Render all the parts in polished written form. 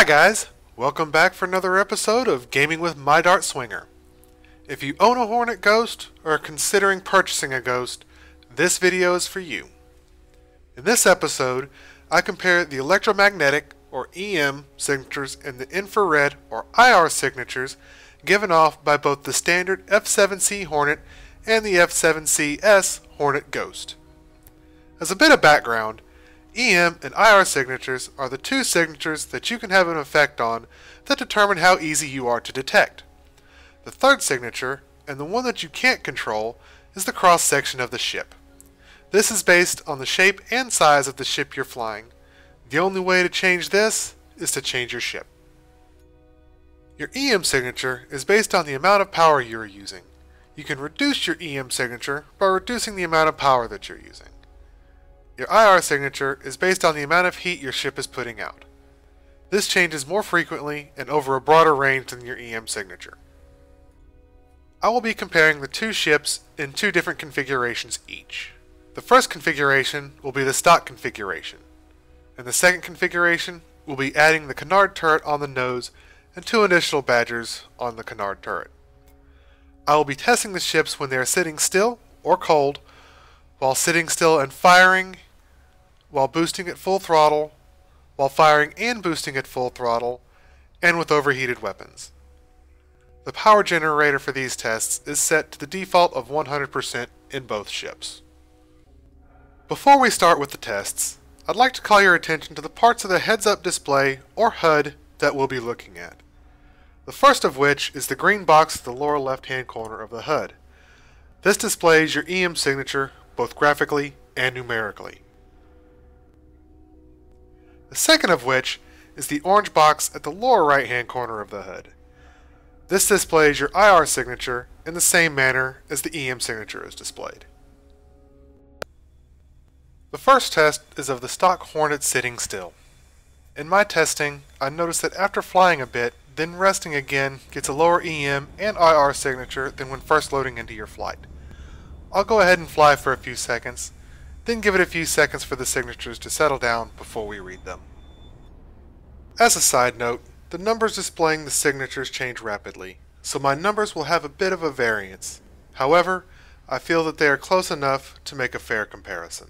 guys, welcome back for another episode of Gaming with My Dart Swinger. If you own a Hornet Ghost or are considering purchasing a Ghost, this video is for you. In this episode, I compare the electromagnetic or EM signatures and the infrared or IR signatures given off by both the standard F7C Hornet and the F7CS Hornet Ghost. As a bit of background, EM and IR signatures are the two signatures that you can have an effect on that determine how easy you are to detect. The third signature, and the one that you can't control, is the cross-section of the ship. This is based on the shape and size of the ship you're flying. The only way to change this is to change your ship. Your EM signature is based on the amount of power you are using. You can reduce your EM signature by reducing the amount of power that you're using. Your IR signature is based on the amount of heat your ship is putting out. This changes more frequently and over a broader range than your EM signature. I will be comparing the two ships in two different configurations each. The first configuration will be the stock configuration, and the second configuration will be adding the canard turret on the nose and two additional badgers on the canard turret. I will be testing the ships when they are sitting still or cold, while sitting still and firing, while boosting at full throttle, while firing and boosting at full throttle, and with overheated weapons. The power generator for these tests is set to the default of 100% in both ships. Before we start with the tests, I'd like to call your attention to the parts of the heads-up display or HUD that we'll be looking at. The first of which is the green box at the lower left-hand corner of the HUD. This displays your EM signature both graphically and numerically. The second of which is the orange box at the lower right-hand corner of the HUD. This displays your IR signature in the same manner as the EM signature is displayed. The first test is of the stock Hornet sitting still. In my testing, I noticed that after flying a bit, then resting again gets a lower EM and IR signature than when first loading into your flight. I'll go ahead and fly for a few seconds, then give it a few seconds for the signatures to settle down before we read them. As a side note, the numbers displaying the signatures change rapidly, so my numbers will have a bit of a variance. However, I feel that they are close enough to make a fair comparison.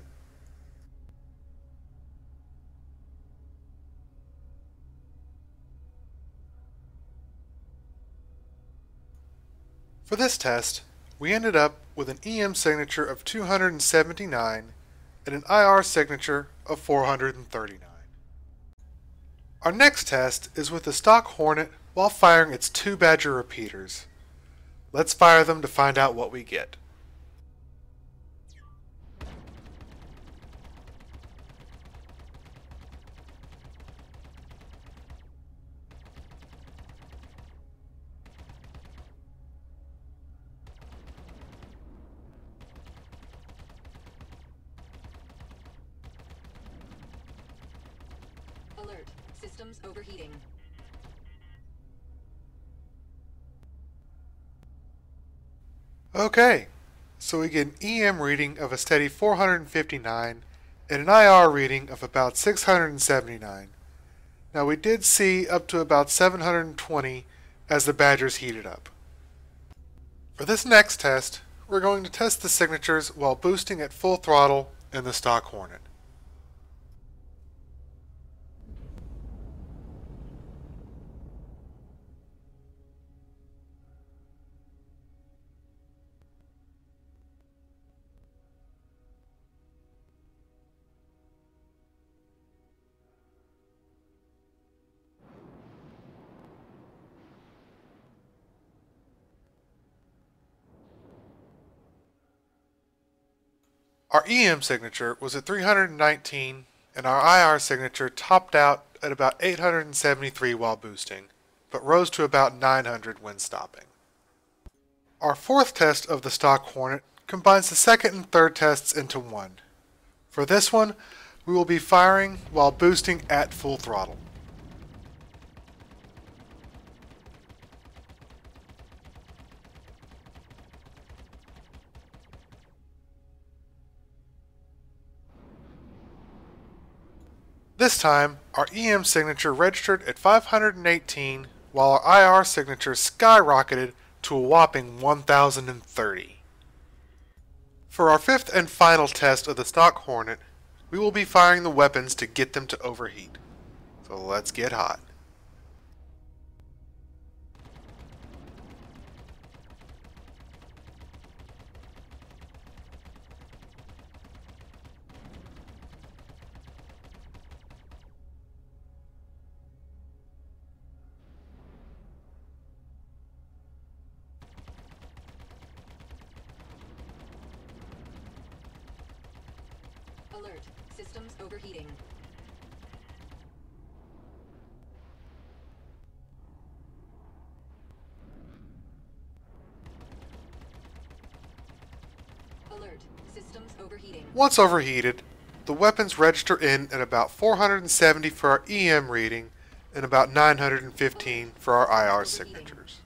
For this test, we ended up with an EM signature of 279 and an IR signature of 439. Our next test is with the stock Hornet while firing its two Badger repeaters. Let's fire them to find out what we get. Alert. Systems overheating. Okay, so we get an EM reading of a steady 459 and an IR reading of about 679. Now we did see up to about 720 as the Badgers heated up. For this next test, we're going to test the signatures while boosting at full throttle in the stock Hornet. Our EM signature was at 319 and our IR signature topped out at about 873 while boosting, but rose to about 900 when stopping. Our fourth test of the stock Hornet combines the second and third tests into one. For this one, we will be firing while boosting at full throttle. This time, our EM signature registered at 518, while our IR signature skyrocketed to a whopping 1030. For our fifth and final test of the stock Hornet, we will be firing the weapons to get them to overheat. So let's get hot. Alert. Systems overheating. Alert. Systems overheating. Once overheated, the weapons register in at about 470 for our EM reading and about 915 for our IR signatures.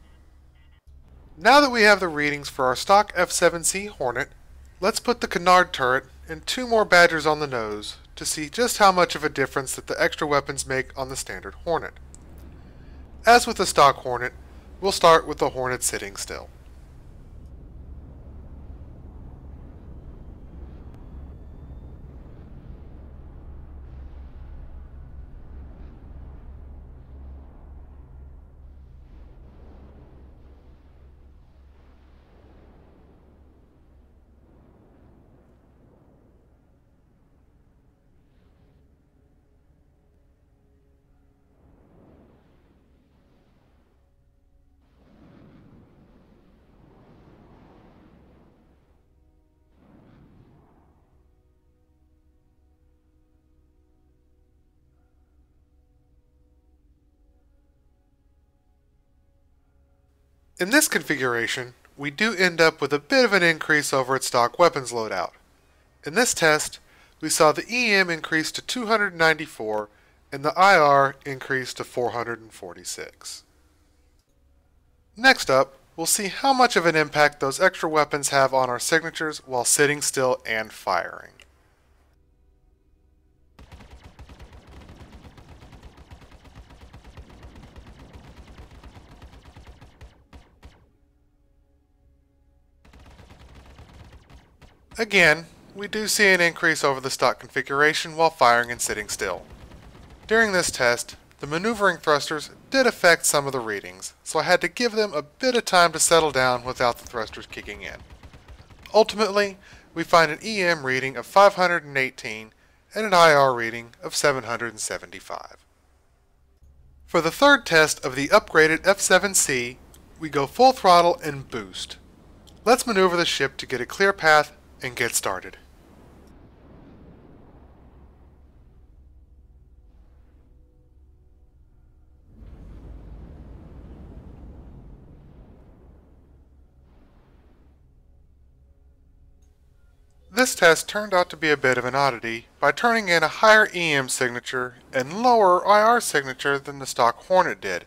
Now that we have the readings for our stock F7C Hornet, let's put the canard turret and 2 more badgers on the nose to see just how much of a difference that the extra weapons make on the standard Hornet. As with the stock Hornet, we'll start with the Hornet sitting still. In this configuration, we do end up with a bit of an increase over its stock weapons loadout. In this test, we saw the EM increase to 294 and the IR increase to 446. Next up, we'll see how much of an impact those extra weapons have on our signatures while sitting still and firing. Again, we do see an increase over the stock configuration while firing and sitting still. During this test, the maneuvering thrusters did affect some of the readings, so I had to give them a bit of time to settle down without the thrusters kicking in. Ultimately, we find an EM reading of 518 and an IR reading of 775. For the third test of the upgraded F7C, we go full throttle and boost. Let's maneuver the ship to get a clear path and get started. This test turned out to be a bit of an oddity by turning in a higher EM signature and lower IR signature than the stock Hornet did.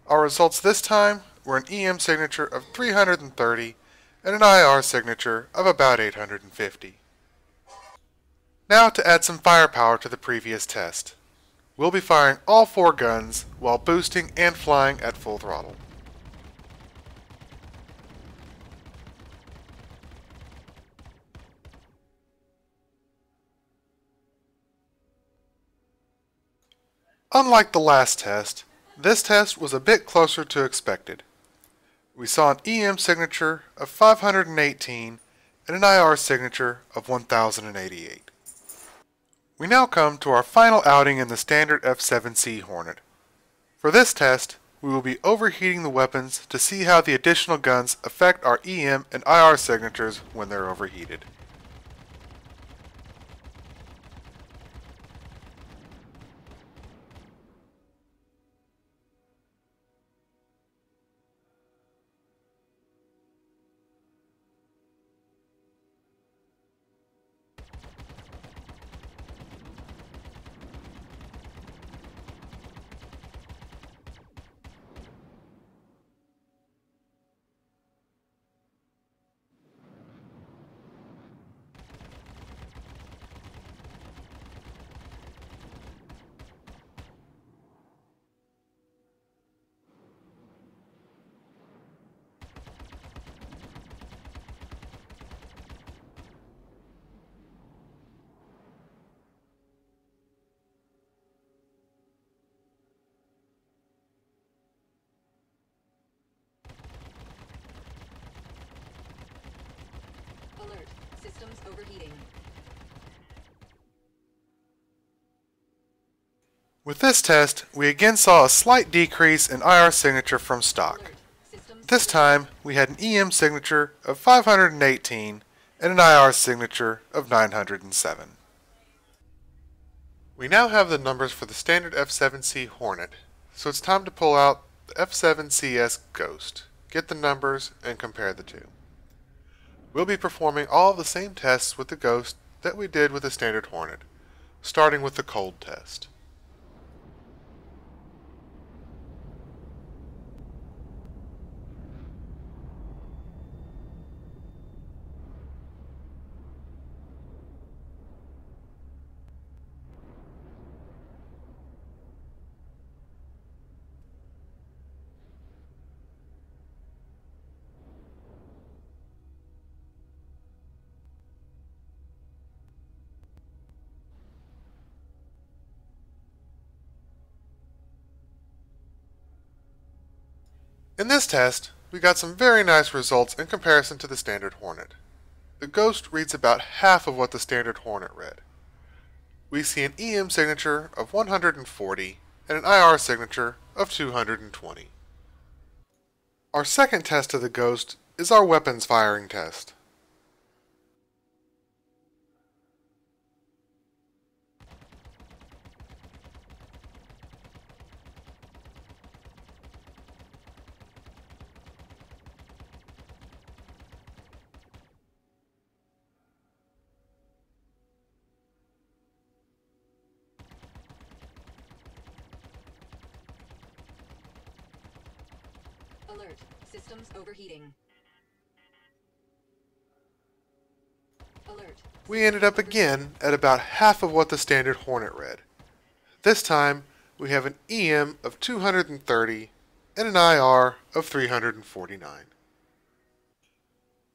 Our results this time were an EM signature of 330 and an IR signature of about 850. Now to add some firepower to the previous test. We'll be firing all 4 guns while boosting and flying at full throttle. Unlike the last test, this test was a bit closer to expected. We saw an EM signature of 518 and an IR signature of 1088. We now come to our final outing in the standard F7C Hornet. For this test, we will be overheating the weapons to see how the additional guns affect our EM and IR signatures when they're overheated. Systems overheating. With this test, we again saw a slight decrease in IR signature from stock. Alert. Systems This time, we had an EM signature of 518 and an IR signature of 907. We now have the numbers for the standard F7C Hornet, so it's time to pull out the F7CS Ghost, get the numbers, and compare the two. We'll be performing all of the same tests with the Ghost that we did with the standard Hornet, starting with the cold test. In this test, we got some very nice results in comparison to the standard Hornet. The Ghost reads about half of what the standard Hornet read. We see an EM signature of 140 and an IR signature of 220. Our second test of the Ghost is our weapons firing test. Alert. Systems overheating. Alert. We ended up again at about half of what the standard Hornet read. This time, we have an EM of 230 and an IR of 349.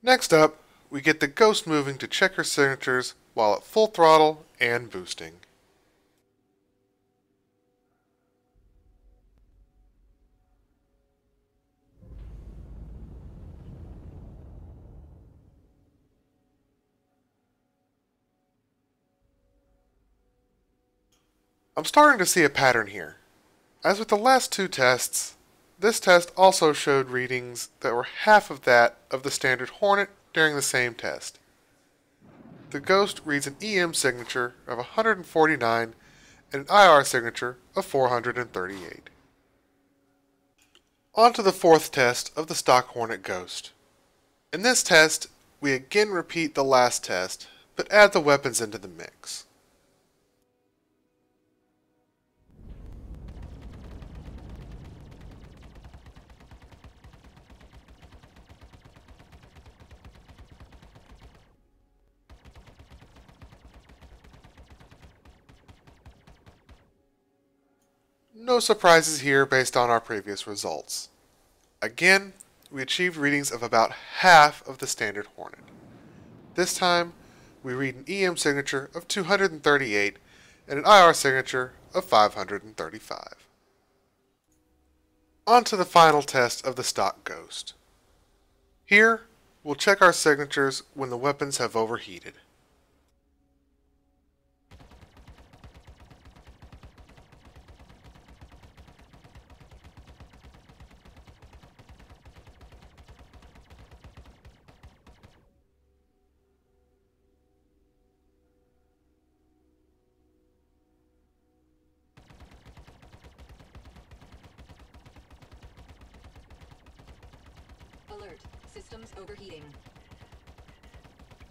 Next up, we get the Ghost moving to check her signatures while at full throttle and boosting. I'm starting to see a pattern here. As with the last two tests, this test also showed readings that were half of that of the standard Hornet during the same test. The Ghost reads an EM signature of 149 and an IR signature of 438. On to the fourth test of the stock Hornet Ghost. In this test, we again repeat the last test, but add the weapons into the mix. No surprises here based on our previous results. Again, we achieved readings of about half of the standard Hornet. This time, we read an EM signature of 238 and an IR signature of 535. On to the final test of the stock Ghost. Here, we'll check our signatures when the weapons have overheated. Alert. Systems overheating.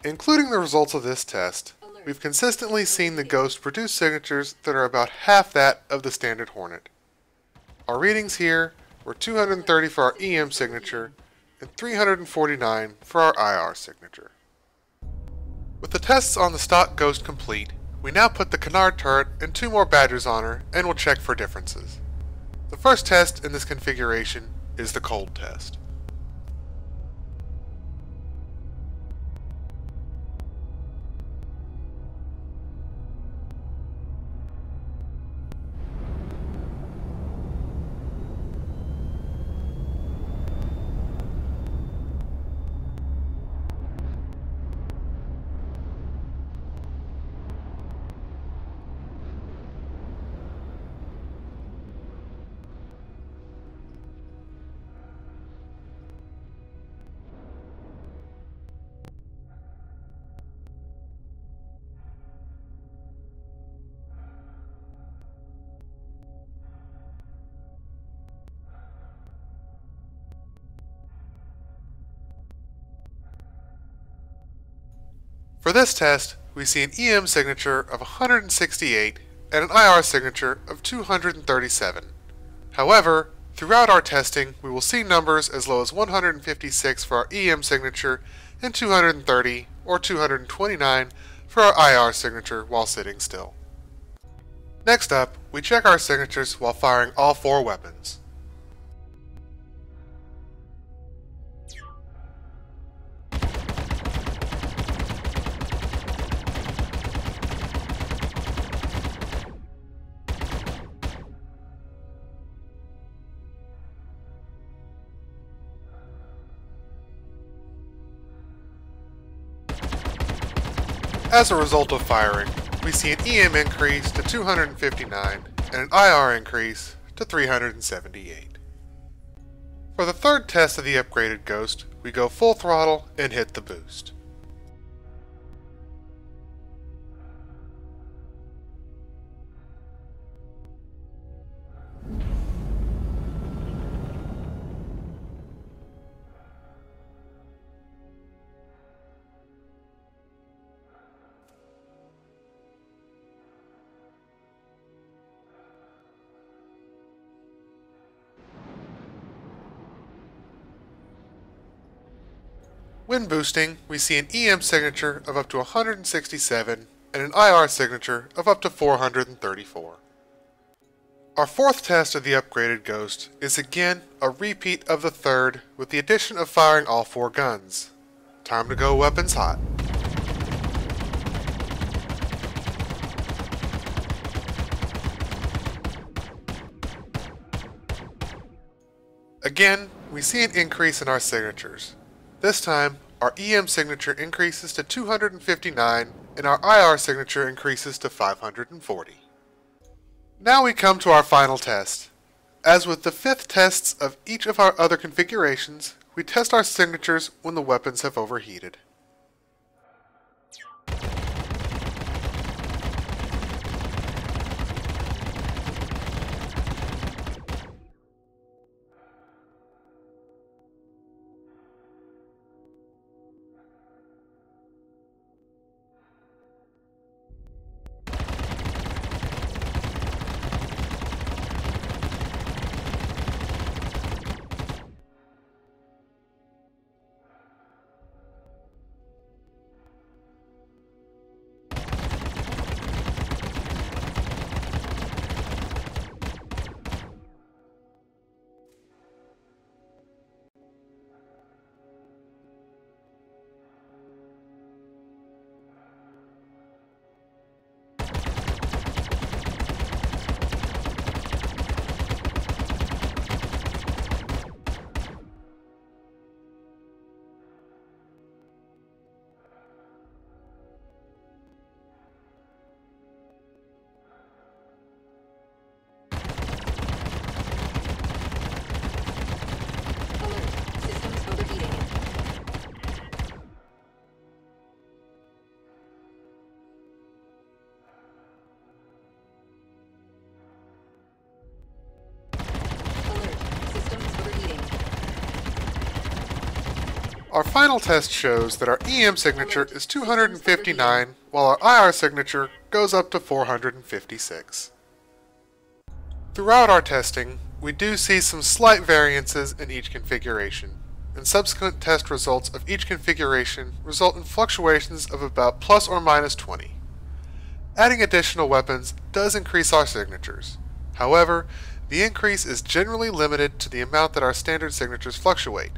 Including the results of this test, we've consistently seen the Ghost produce signatures that are about half that of the standard Hornet. Our readings here were 230 for our EM signature and 349 for our IR signature. With the tests on the stock Ghost complete, we now put the canard turret and 2 more Badgers on her and will check for differences. The first test in this configuration is the cold test. For this test, we see an EM signature of 168 and an IR signature of 237. However, throughout our testing, we will see numbers as low as 156 for our EM signature and 230 or 229 for our IR signature while sitting still. Next up, we check our signatures while firing all 4 weapons. As a result of firing, we see an EM increase to 259 and an IR increase to 378. For the third test of the upgraded Ghost, we go full throttle and hit the boost. When boosting, we see an EM signature of up to 167 and an IR signature of up to 434. Our fourth test of the upgraded Ghost is again a repeat of the third with the addition of firing all 4 guns. Time to go weapons hot. Again, we see an increase in our signatures. This time, our EM signature increases to 259 and our IR signature increases to 540. Now we come to our final test. As with the 5th tests of each of our other configurations, we test our signatures when the weapons have overheated. Our final test shows that our EM signature is 259, while our IR signature goes up to 456. Throughout our testing, we do see some slight variances in each configuration, and subsequent test results of each configuration result in fluctuations of about plus or minus 20. Adding additional weapons does increase our signatures. However, the increase is generally limited to the amount that our standard signatures fluctuate.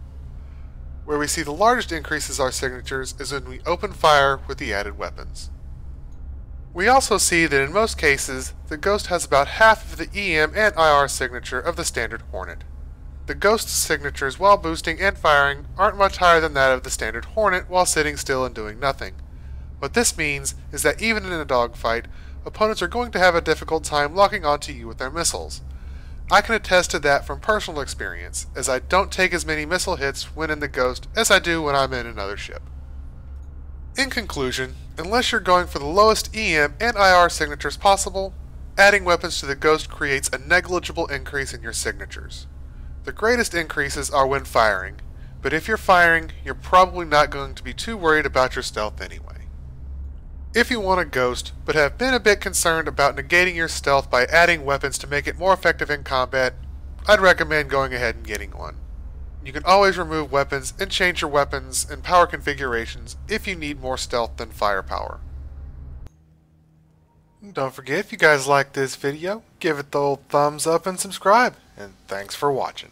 Where we see the largest increases our signatures is when we open fire with the added weapons. We also see that in most cases, the Ghost has about half of the EM and IR signature of the standard Hornet. The Ghost's signatures while boosting and firing aren't much higher than that of the standard Hornet while sitting still and doing nothing. What this means is that even in a dogfight, opponents are going to have a difficult time locking onto you with their missiles. I can attest to that from personal experience, as I don't take as many missile hits when in the Ghost as I do when I'm in another ship. In conclusion, unless you're going for the lowest EM and IR signatures possible, adding weapons to the Ghost creates a negligible increase in your signatures. The greatest increases are when firing, but if you're firing, you're probably not going to be too worried about your stealth anyway. If you want a Ghost, but have been a bit concerned about negating your stealth by adding weapons to make it more effective in combat, I'd recommend going ahead and getting one. You can always remove weapons and change your weapons and power configurations if you need more stealth than firepower. Don't forget, if you guys like this video, give it the old thumbs up and subscribe, and thanks for watching.